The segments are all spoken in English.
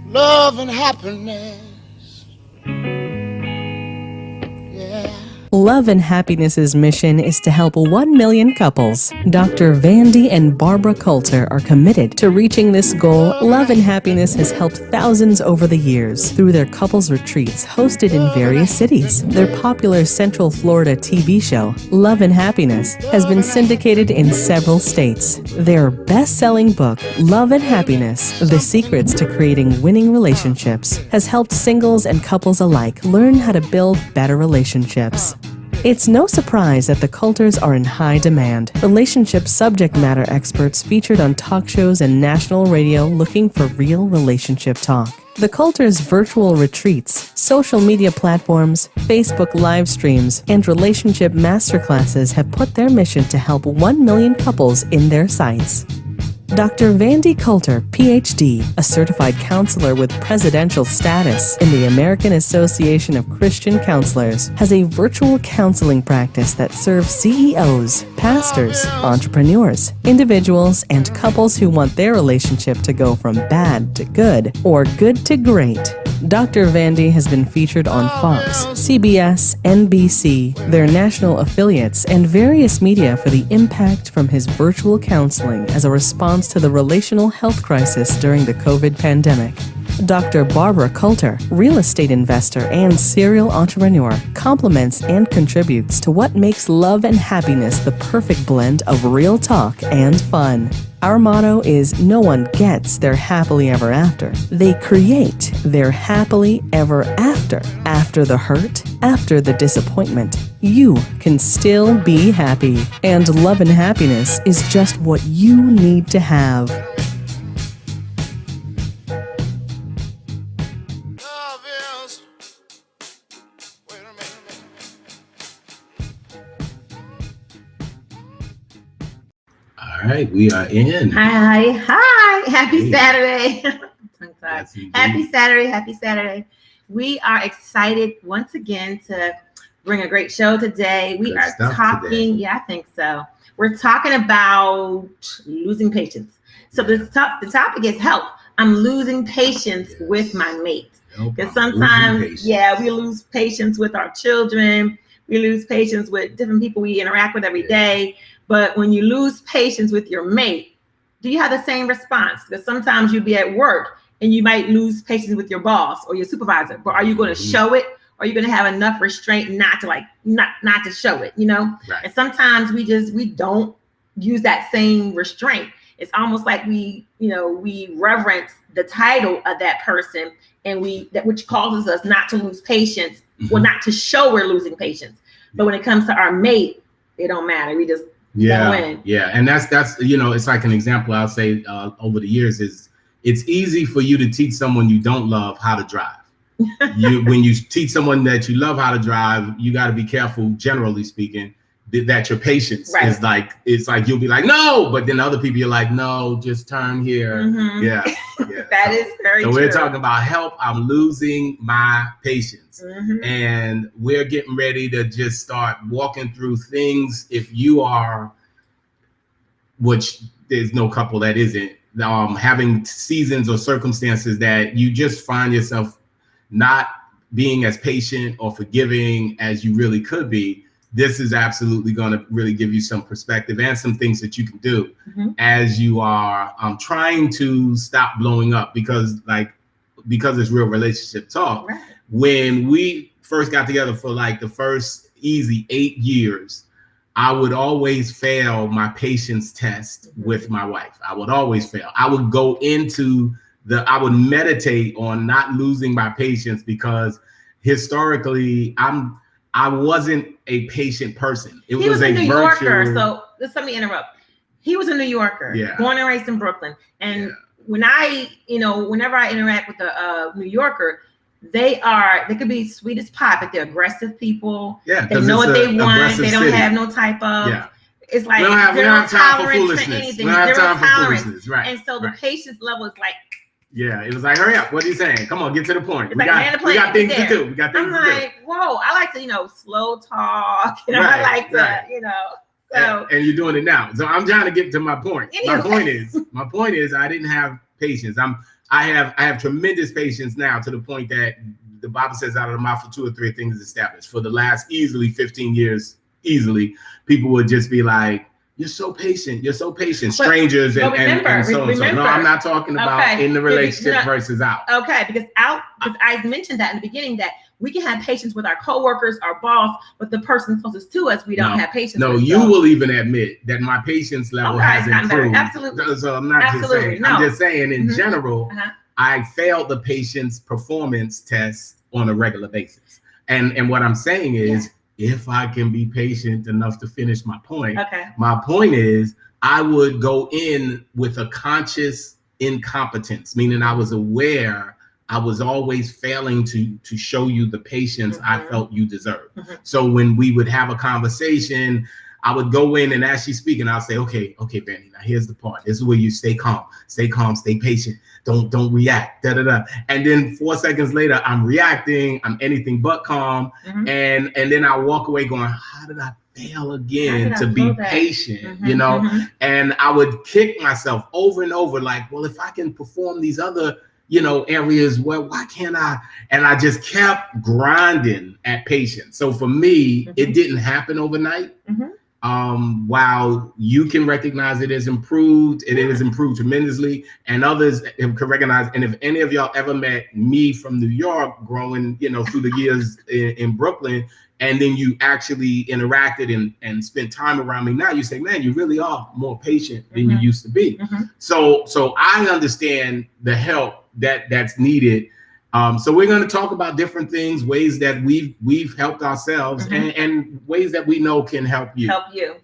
love and happiness. Yeah. Love and Happiness's mission is to help 1 million couples. Dr. Vandy and Barbara Coulter are committed to reaching this goal. Love and Happiness has helped thousands over the years through their couples retreats hosted in various cities. Their popular Central Florida TV show, Love and Happiness, has been syndicated in several states. Their best-selling book, Love and Happiness: The Secrets to Creating Winning Relationships, has helped singles and couples alike learn how to build better relationships. It's no surprise that the Coulters are in high demand. Relationship subject matter experts featured on talk shows and national radio looking for real relationship talk. The Coulters' virtual retreats, social media platforms, Facebook live streams, and relationship masterclasses have put their mission to help 1 million couples in their sights. Dr. Vandy Coulter, Ph.D., a certified counselor with presidential status in the American Association of Christian Counselors, has a virtual counseling practice that serves CEOs, pastors, entrepreneurs, individuals, and couples who want their relationship to go from bad to good or good to great. Dr. Vandy has been featured on Fox, CBS, NBC, their national affiliates, and various media for the impact from his virtual counseling as a response to the relational health crisis during the COVID pandemic. Dr. Barbara Coulter, real estate investor and serial entrepreneur, complements and contributes to what makes Love and Happiness the perfect blend of real talk and fun. Our motto is no one gets their happily ever after. They create their happily ever after. After the hurt, after the disappointment, you can still be happy. And Love and Happiness is just what you need to have. Love is. Wait a minute. All right, we are in. Hi. Happy Hey. Saturday. Yes, indeed. Happy Saturday. We are excited once again to bring a great show today. We Good are stuff talking, today. yeah, I think so. We're talking about losing patience. So the topic is help. I'm losing patience with my mate. Nope, Because I'm losing sometimes, patience. we lose patience with our children. We lose patience with different people we interact with every day. But when you lose patience with your mate, do you have the same response? Because sometimes you'll be at work and you might lose patience with your boss or your supervisor. But are you going to show it? Or are you going to have enough restraint not to show it? You know. Right. And sometimes we don't use that same restraint. It's almost like we reverence the title of that person, and which causes us not to lose patience, or not to show we're losing patience. But when it comes to our mate, it don't matter. We just go in. Yeah, and that's it's like an example I'll say over the years is it's easy for you to teach someone you don't love how to drive. When you teach someone that you love how to drive, you got to be careful, generally speaking, that your patience is like, it's like you'll be like, no, but then other people you're like, no, just turn here. Mhm. Yeah. That is very so true. we're talking about help. I'm losing my patience. Mhm. And we're getting ready to just start walking through things. If you are, which there's no couple that isn't, having seasons or circumstances that you just find yourself not being as patient or forgiving as you really could be, this is absolutely going to really give you some perspective and some things that you can do as you are trying to stop blowing up, because it's real relationship talk. Right. When we first got together for like the first easy 8 years, I would always fail my patience test with my wife. I would always fail. I would go into I would meditate on not losing my patience, because historically I wasn't a patient person. He was a New Yorker, virtue. so let me interrupt. He was a New Yorker, born and raised in Brooklyn. And when whenever I interact with a New Yorker, they could be sweet as pie, but they're aggressive people. Yeah, they know what they want. They don't city. have no type of. Yeah. It's like we don't zero have time for tolerance for foolishness. anything. We don't have Zero time for tolerance. foolishness. Right. And so the patience level is like. Yeah, it was like, hurry up. What are you saying? Come on, get to the point. We got things to do. I'm like, whoa, I like to, slow talk. I like to, So and you're doing it now. So I'm trying to get to my point. Anyway. My point is I didn't have patience. I have tremendous patience now, to the point that the Bible says out of the mouth of two or three things is established. For the last easily 15 years, people would just be like, "You're so patient. You're so patient." Strangers and so on. So no, I'm not talking about in the relationship versus out. Okay, because I mentioned that in the beginning, that we can have patience with our coworkers, our boss, but the person closest to us, we don't have patience. No, with. You will even admit that my patience level has improved. Absolutely. So I'm not just saying. No. I'm just saying in general, I failed the patience performance test on a regular basis. And what I'm saying is, if I can be patient enough to finish my point, my point is, I would go in with a conscious incompetence, meaning I was aware I was always failing to show you the patience I felt you deserved. So when we would have a conversation, I would go in, and as she's speaking, I'll say, okay, Vandy, now here's the part. This is where you stay calm, stay patient. Don't react, And then 4 seconds later, I'm reacting. I'm anything but calm. And then I walk away going, how did I fail again to be patient, And I would kick myself over and over, like, well, if I can perform these other areas, well, why can't I? And I just kept grinding at patience. So for me, it didn't happen overnight. While you can recognize it has improved, it has improved tremendously, and others can recognize. And if any of y'all ever met me from New York growing, through the years in Brooklyn, and then you actually interacted and spent time around me, now you say, man, you really are more patient than you used to be. So I understand the help that's needed. So we're going to talk about different things, ways that we've helped ourselves, and ways that we know can help you.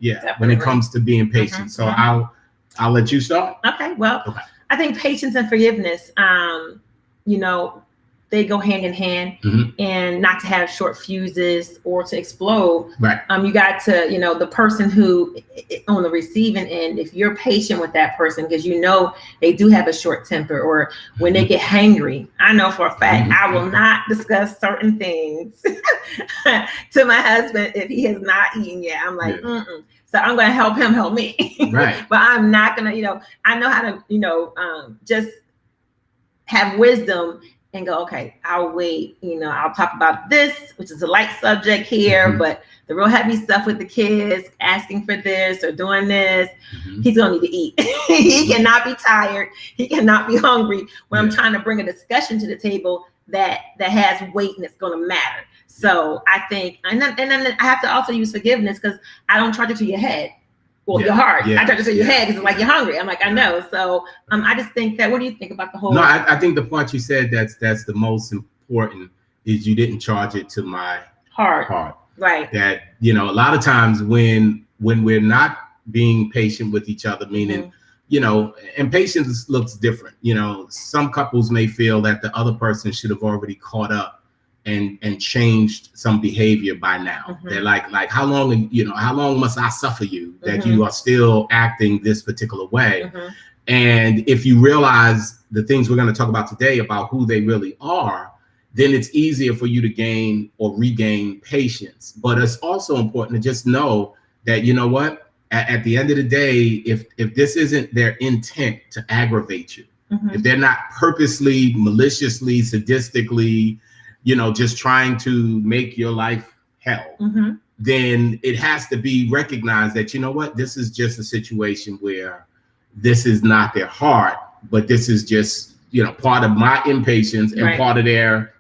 Yeah, definitely. When it comes to being patient. So I'll let you start. Okay. Well, I think patience and forgiveness, they go hand in hand, and not to have short fuses or to explode. Right. You got to, the person who on the receiving end, if you're patient with that person, because they do have a short temper, or when they get hangry, I know for a fact I will not discuss certain things to my husband if he has not eaten yet. I'm like, So I'm going to help him help me. Right. But I'm not going to, I know how to, just have wisdom and go, okay, I'll wait. I'll talk about this, which is a light subject here, but the real heavy stuff with the kids, asking for this or doing this, he's going to need to eat. He cannot be tired. He cannot be hungry when I'm trying to bring a discussion to the table that has weight and it's going to matter. So I think, and then I have to also use forgiveness, because I don't charge it to your head. Well, your heart. I charge it to your head because it's like you're hungry. I'm like, I know. So I just think that, what do you think about the whole? No, I think the part you said that's the most important is you didn't charge it to my heart. Right. That, a lot of times when we're not being patient with each other, meaning, and patience looks different. Some couples may feel that the other person should have already caught up and changed some behavior by now. They're like, how long must I suffer you that you are still acting this particular way? And if you realize the things we're going to talk about today about who they really are, then it's easier for you to gain or regain patience. But it's also important to just know that, at the end of the day, if this isn't their intent to aggravate you, if they're not purposely, maliciously, sadistically, just trying to make your life hell, then it has to be recognized that, this is just a situation where this is not their heart, but this is just, part of my impatience and part of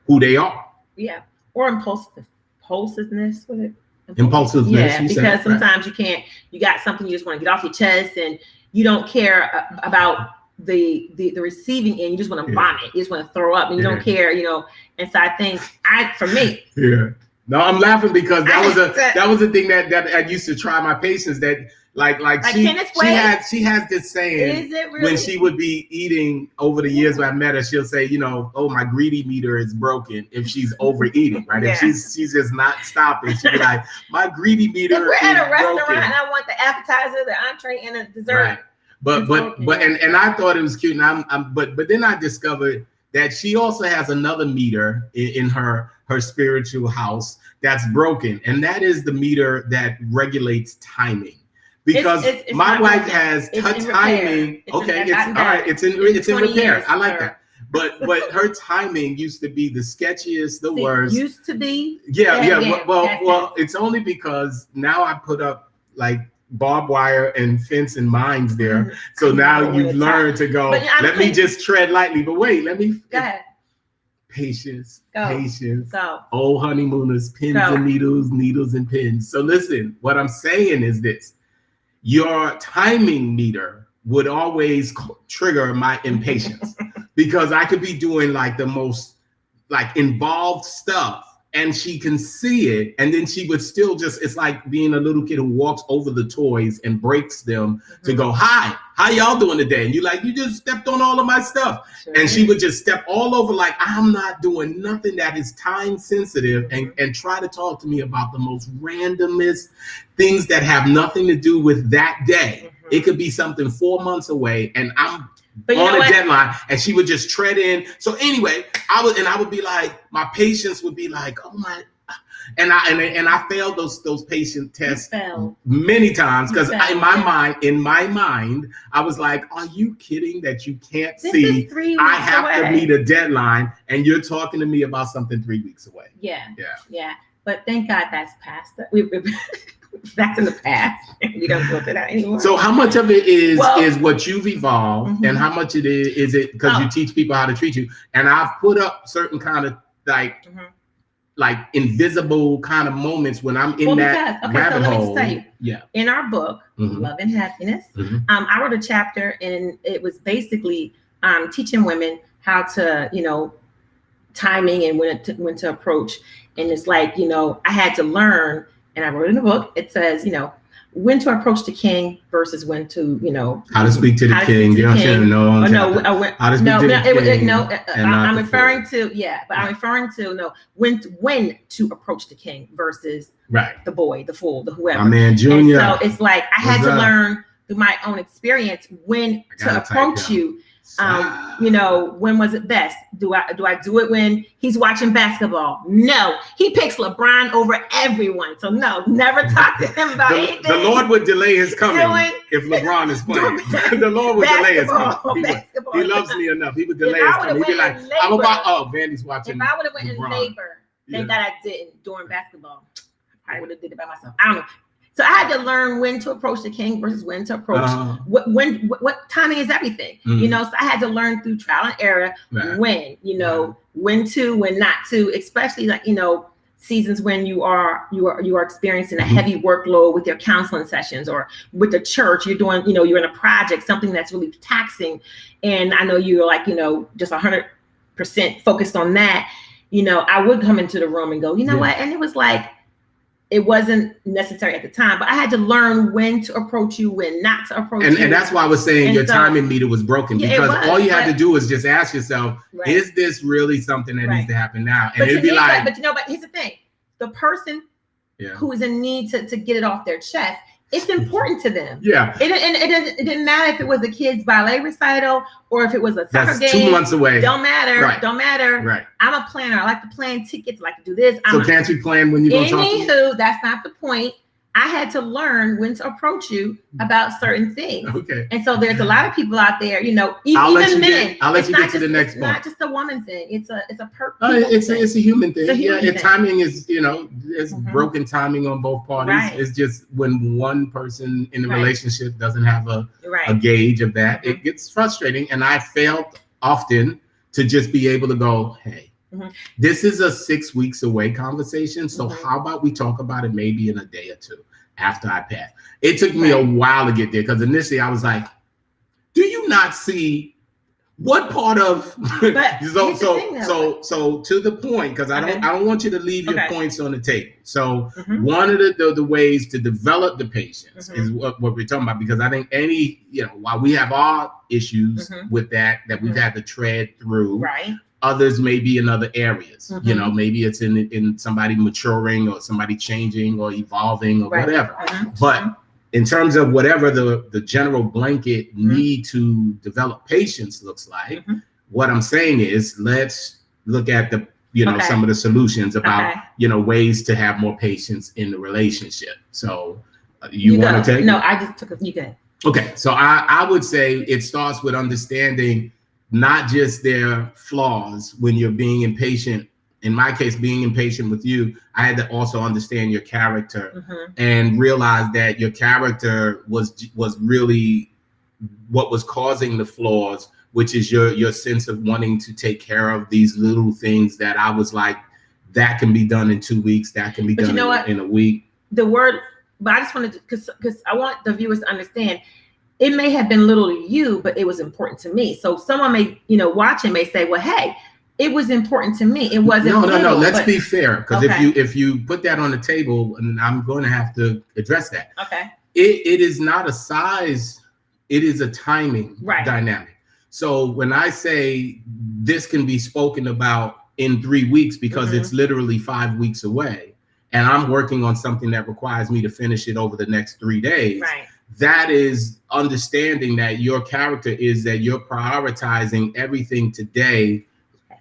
who they are. Yeah. Or impulsiveness with it. Impulsiveness. Yeah, because sometimes you got something you just want to get off your chest, and you don't care about the receiving end. You just want to vomit. You just want to throw up, and you don't care, And so I think for me. Yeah. No, I'm laughing because that was a thing that I used to try my patience, that like she has this saying, really? When she would be eating over the years when I met her, she'll say, oh, my greedy meter is broken if she's overeating, right? If she's just not stopping, she'll be like, my greedy meter is broken. If we're at a restaurant and I want the appetizer, the entree, and the dessert. Right. But and I thought it was cute, and but then I discovered that she also has another meter in her spiritual house that's broken, and that is the meter that regulates timing. Because my wife has her timing. It's in repair. I like that. but her timing used to be the sketchiest, the See, worst. Used to be. Yeah. Well, it's only because now I put up like barbed wire and fence and mines there. So now you've learned to go, let me just tread lightly. But wait, let me. Go ahead. Patience. Go. Old honeymooners, pins and needles and pins. So listen, what I'm saying is this. Your timing meter would always trigger my impatience because I could be doing like the most like involved stuff and she can see it. And then she would still just, it's like being a little kid who walks over the toys and breaks them to go, hi, how y'all doing today? And you're like, you just stepped on all of my stuff. Sure. And she would just step all over like, I'm not doing nothing that is time sensitive and try to talk to me about the most randomest things that have nothing to do with that day. It could be something 4 months away and I'm on a deadline, and she would just tread in. So anyway, I would be like, my patience would be like, oh my, and I failed those patient tests many times because in my mind, I was like, are you kidding that you can't see? I have to meet a deadline, and you're talking to me about something 3 weeks away. Yeah. But thank God that's past. That's in the past. We don't go through that anymore. So how much of it is what you've evolved and how much it is it because you teach people how to treat you? And I've put up certain kind of like invisible kind of moments when I'm in that rabbit hole. Let me just tell you, in our book, Love and Happiness, I wrote a chapter and it was basically teaching women how to, timing and when to approach. And it's like, I had to learn. And I wrote in the book, it says, when to approach the king versus when to, how to speak to the king. You don't know. I'm referring to when to approach the king versus the boy, the fool, the whoever. My man Junior. And so it's like I had to learn through my own experience when to approach you. When was it best? Do I do it when he's watching basketball? No, he picks LeBron over everyone. So no, never talk to him about anything. The Lord would delay his coming if LeBron is playing. The Lord would delay his coming. He loves me enough. He would delay his coming. He'd be like, I'm about, Vandy's watching. If I would have went in labor, thank God I didn't during basketball. I would have did it by myself. I don't know. So I had to learn when to approach the king versus when to approach what timing is everything. So I had to learn through trial and error when when not to, especially like seasons when you are experiencing a heavy workload with your counseling sessions or with the church. You're doing you're in a project, something that's really taxing, and I know you're like just 100% focused on that. I would come into the room and go, what, and it was like. It wasn't necessary at the time, but I had to learn when to approach you, when not to approach you. And that's why I was saying your timing meter was broken because all you had to do was just ask yourself, is this really something that needs to happen now? And it'd be like, but here's the thing. The person who is in need to get it off their chest, it's important to them. Yeah. It didn't matter if it was a kid's ballet recital or if it was a soccer game. 2 months away. Don't matter. Right. Don't matter. Right. I'm a planner. I like to plan tickets. I like to do this. Can't you plan when you go talk to me? Anywho, that's not the point. I had to learn when to approach you about certain things. Okay. And so there's a lot of people out there, even men. I'll let you get to the next point. It's not just a woman thing. It's a it's a human thing. It's a human thing. Timing is, there's broken timing on both parties. Right. It's just when one person in the relationship doesn't have a gauge of that, it gets frustrating. And I failed often to just be able to go, hey, this is a 6 weeks away conversation. So how about we talk about it maybe in a day or two after I pass? It took me a while to get there because initially I was like, do you not see what part of so to the point, because I don't want you to leave your points on the table. So one of the ways to develop the patience is what we're talking about, because I think while we have our issues with that we've had to tread through, others may be in other areas. Maybe it's in somebody maturing or somebody changing or evolving or whatever. But in terms of whatever the general blanket need to develop patience looks like, what I'm saying is let's look at the some of the solutions about ways to have more patience in the relationship. So you want to take? No, I just took you good. Okay, so I would say it starts with understanding not just their flaws when you're being impatient. In my case, being impatient with you, I had to also understand your character and realize that your character was really what was causing the flaws, which is your sense of wanting to take care of these little things that I was like, that can be done in 2 weeks, that can be done in a week. The word, but I just wanted to, because I want the viewers to understand, it may have been little to you, but it was important to me. So someone may, watching may say, well, hey, it was important to me. It wasn't. No. Let's be fair, because if you put that on the table, and I'm going to have to address that. Okay. It is not a size. It is a timing dynamic. So when I say this can be spoken about in 3 weeks, because it's literally 5 weeks away, and I'm working on something that requires me to finish it over the next 3 days. Right. That is understanding that your character is that you're prioritizing everything today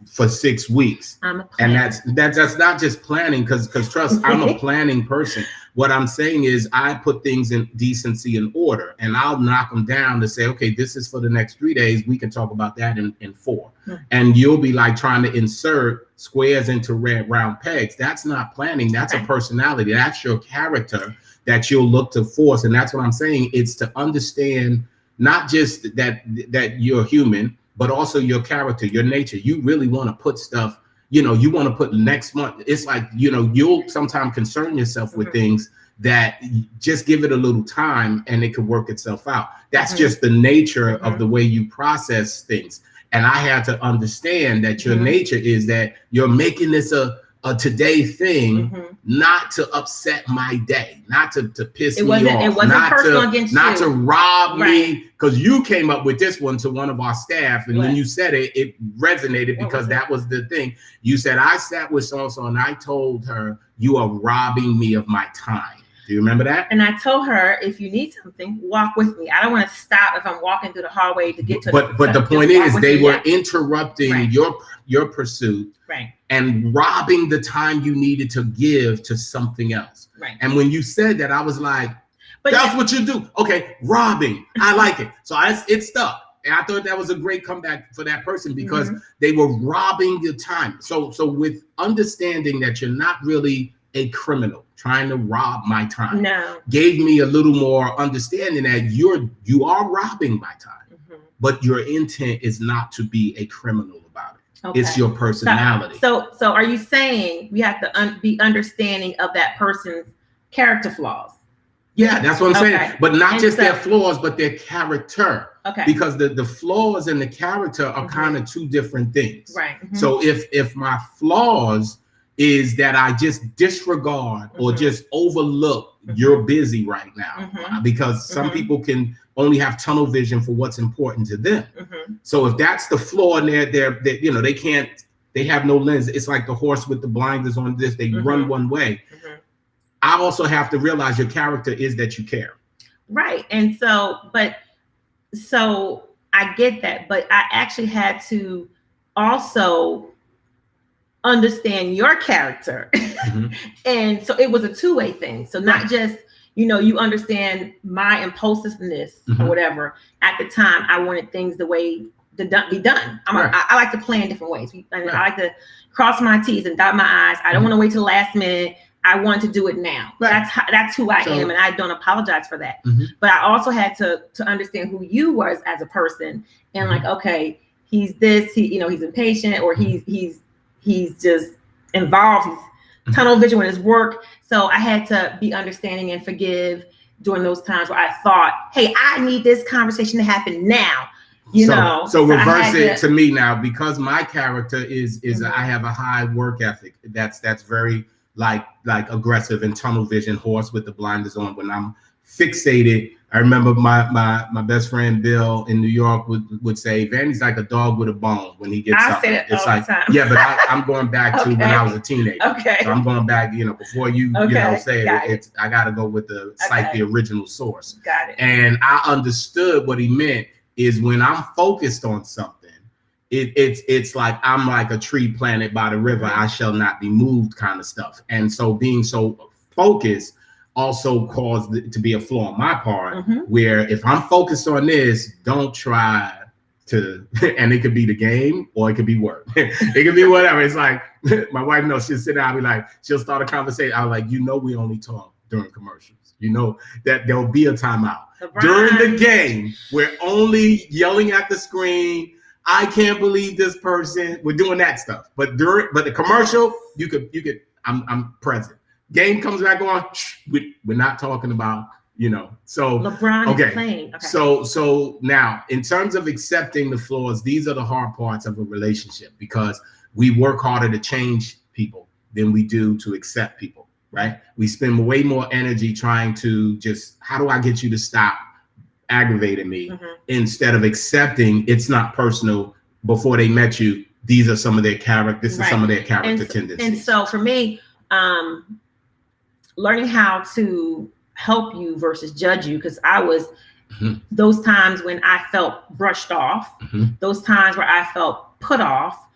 for 6 weeks. And that's not just planning, because trust, I'm a planning person. What I'm saying is I put things in decency and order, and I'll knock them down to say, okay, this is for the next 3 days. We can talk about that in 4. And you'll be like trying to insert squares into round pegs. That's not planning. That's a personality. That's your character that you'll look to force. And that's what I'm saying. It's to understand not just that you're human, but also your character, your nature. You really want to put stuff, you want to put next month. It's like, you'll sometimes concern yourself with things that just give it a little time and it could work itself out. That's just the nature of the way you process things. And I had to understand that your nature is that you're making this a today thing, not to upset my day, not to piss me off. It wasn't personal against you. Not to rob me, because you came up with this one to one of our staff, and when you said it, it resonated, because that was the thing. You said, I sat with so-and-so and I told her, you are robbing me of my time. Do you remember that? And I told her, if you need something, walk with me. I don't want to stop if I'm walking through the hallway to get to but the point is, they were interrupting your pursuit and robbing the time you needed to give to something else. And when you said that, I was like, that's what you do. Okay, robbing. I like it. So it stuck. And I thought that was a great comeback for that person, because they were robbing your time. So with understanding that you're not really a criminal trying to rob my time, gave me a little more understanding that you are robbing my time, but your intent is not to be a criminal about it. Okay. It's your personality. So are you saying we have to be understanding of that person's character flaws? Yeah, that's what I'm saying. But not just their flaws, but their character. Okay. Because the flaws and the character are kind of two different things. Right. So if my flaws is that I just disregard or just overlook, you're busy right now, because some people can only have tunnel vision for what's important to them. So if that's the flaw in they have no lens. It's like the horse with the blinders on this, they run one way. I also have to realize your character is that you care. Right. And so I get that, but I actually had to also understand your character. And so it was a two-way thing. So not just, you understand my impulsiveness or whatever. At the time, I wanted things the way to be done. I like to plan different ways. I like to cross my T's and dot my I's. I don't want to wait till the last minute. I want to do it now. Right. That's who I am, and I don't apologize for that. But I also had to understand who you was as a person, and like, okay, he's this, he's impatient, or he's just involved, he's tunnel vision with his work. So I had to be understanding and forgive during those times where I thought, hey, I need this conversation to happen now. So reverse it to me now, because my character is I have a high work ethic. That's very like aggressive and tunnel vision, horse with the blinders on. When I'm fixated, I remember my best friend Bill in New York would say, Vandy's like a dog with a bone when he gets something. It's like, yeah, but I'm going back to when I was a teenager. Okay. So I'm going back, before you say it, I got to go with the original source. Got it. And I understood what he meant is when I'm focused on something, it's like I'm like a tree planted by the river. I shall not be moved kind of stuff. And so being so focused also caused it to be a flaw on my part, where if I'm focused on this, don't try and it could be the game or it could be work. It could be whatever. It's like my wife knows, she'll sit down, I'll be like, she'll start a conversation. I'm like, we only talk during commercials. You know that there'll be a timeout. During the game, we're only yelling at the screen. I can't believe this person. We're doing that stuff. But the commercial, you could. I'm present. Game comes back on. We're not talking about. So LeBron is playing. Okay. So now, in terms of accepting the flaws, these are the hard parts of a relationship because we work harder to change people than we do to accept people, right? We spend way more energy trying to just, how do I get you to stop aggravating me instead of accepting it's not personal. Before they met you, these are some of their character. This is some of their character tendencies. And so for me, learning how to help you versus judge you, because I was those times when I felt brushed off, those times where I felt put off,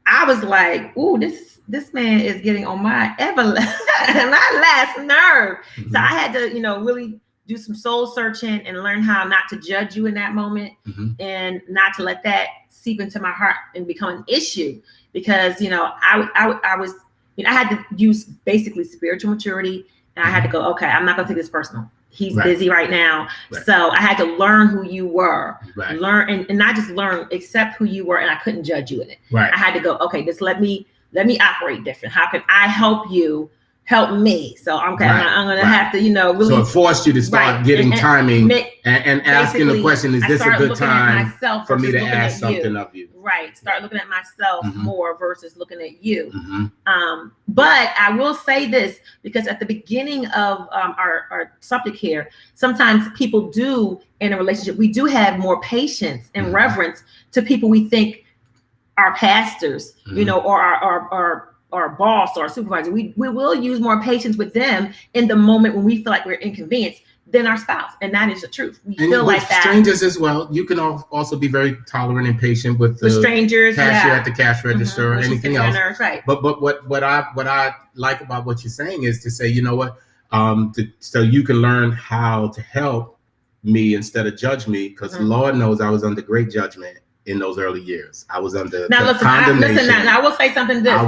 I was like, ooh, this man is getting on my my last nerve. So I had to, really do some soul searching and learn how not to judge you in that moment and not to let that seep into my heart and become an issue, because I was I had to use basically spiritual maturity. And I had to go, okay, I'm not going to take this personal. He's busy right now. So I had to learn who you were, learn and not just learn, accept who you were. And I couldn't judge you in it. I had to go, okay, just let me operate different. How can I help you? Help me. So I'm going to have to, really. So it forced you to start getting timing and asking the question, is this a good time for me to ask something of you? Right. Start looking at myself more versus looking at you. But I will say this, because at the beginning of our subject here, sometimes people do in a relationship, we do have more patience and reverence to people we think are pastors, or our boss or our supervisor. We will use more patience with them in the moment when we feel like we're inconvenienced than our spouse. And that is the truth. We feel like that. Strangers as well. You can also be very tolerant and patient with the strangers, cashier at the cash register or anything else. Right. But what I like about what you're saying is to say, you know what, so you can learn how to help me instead of judge me, because Lord knows I was under great judgment in those early years. I was under condemnation. Now I will say something. I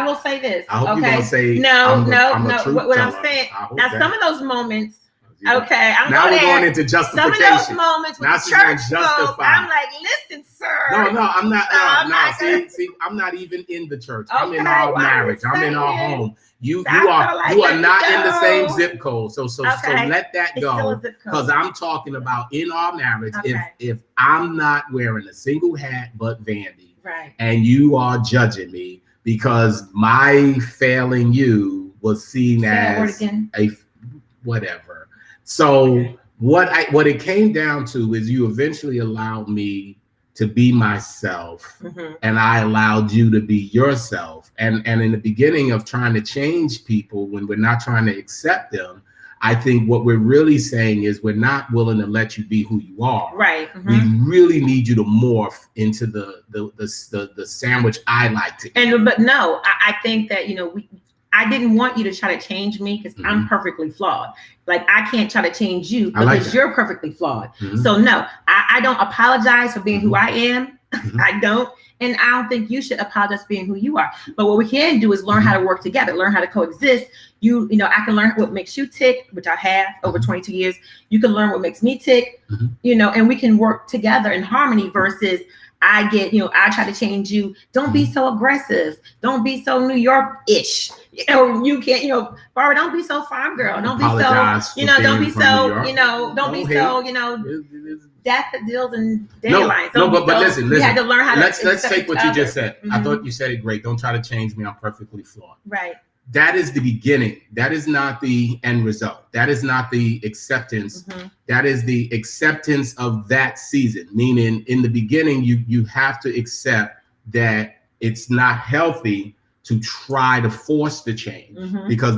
will say this. I hope you're gonna say no. What I'm saying now, some of those moments. Okay, now we're going into justification. Some of those moments with the church folk, I'm like, listen, sir. No, I'm not. See, I'm not even in the church. I'm in our marriage. I'm in our home. You are not in the same zip code. So let that go, because I'm talking about in our marriage. If I'm not wearing a single hat but Vandy, and you are judging me because my failing you was seen as a whatever. So what it came down to is you eventually allowed me to be myself, and I allowed you to be yourself. And in the beginning of trying to change people, when we're not trying to accept them, I think what we're really saying is we're not willing to let you be who you are. Right. We really need you to morph into the sandwich I like to eat. But no, I think that I didn't want you to try to change me, because I'm perfectly flawed. Like, I can't try to change you because you're perfectly flawed. So no, I don't apologize for being who I am. I don't. And I don't think you should apologize for being who you are. But what we can do is learn how to work together, learn how to coexist. I can learn what makes you tick, which I have over 22 years. You can learn what makes me tick, and we can work together in harmony versus I try to change you. Don't be so aggressive. Don't be so New York-ish. You can't, Barbara, don't be so farm girl. Don't be so, don't be so, don't be so, daffodils and dandelions. But listen. You had to learn how to. Let's take what you just said. I thought you said it great. Don't try to change me. I'm perfectly flawed. Right. That is the beginning. That is not the end result. That is not the acceptance. That is the acceptance of that season. Meaning, in the beginning, you have to accept that it's not healthy to try to force the change because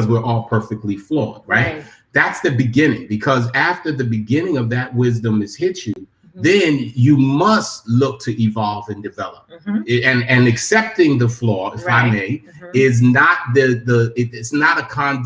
we're all perfectly flawed, right? That's the beginning. Because after the beginning of that wisdom has hit you, then you must look to evolve and develop. And accepting the flaw, if I may, is not it's not a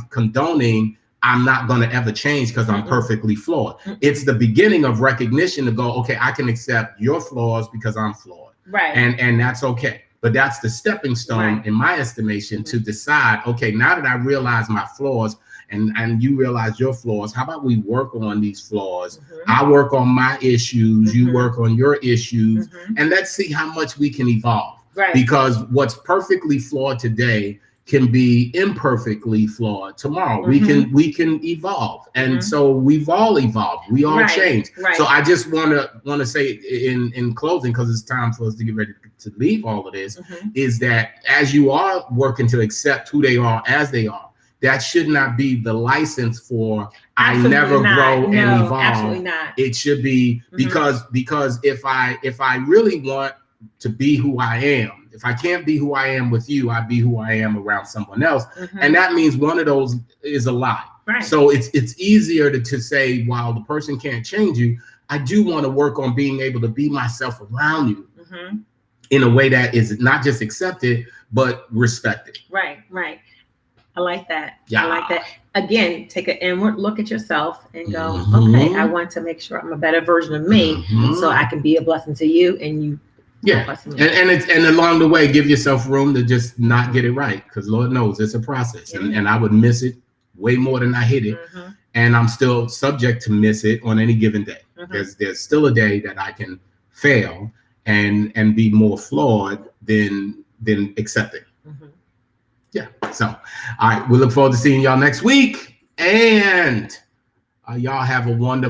condoning I'm not going to ever change because I'm perfectly flawed. It's the beginning of recognition to go, okay, I can accept your flaws because I'm flawed. Right. And that's okay. But that's the stepping stone, in my estimation, to decide, okay, now that I realize my flaws and you realize your flaws, how about we work on these flaws? I work on my issues, you work on your issues, and let's see how much we can evolve. Right. Because what's perfectly flawed today can be imperfectly flawed tomorrow. We can evolve, and so we've all evolved. We all change. Right. So I just want to say in closing, because it's time for us to get ready to leave all of this, is that as you are working to accept who they are as they are, that should not be the license for Absolutely I never not. grow and No, evolve. absolutely not. It should be because if I really want to be who I am, if I can't be who I am with you, I be who I am around someone else, and that means one of those is a lie. Right. So it's easier to say, while the person can't change you, I do want to work on being able to be myself around you in a way that is not just accepted but respected. Right. I like that. Yeah. I like that. Again, take an inward look at yourself and go, okay, I want to make sure I'm a better version of me so I can be a blessing to you and you. Yeah. And along the way, give yourself room to just not get it right, because Lord knows it's a process. And I would miss it way more than I hit it. And I'm still subject to miss it on any given day. There's still a day that I can fail and be more flawed than accepting. Yeah. So, all right. We look forward to seeing y'all next week. And y'all have a wonderful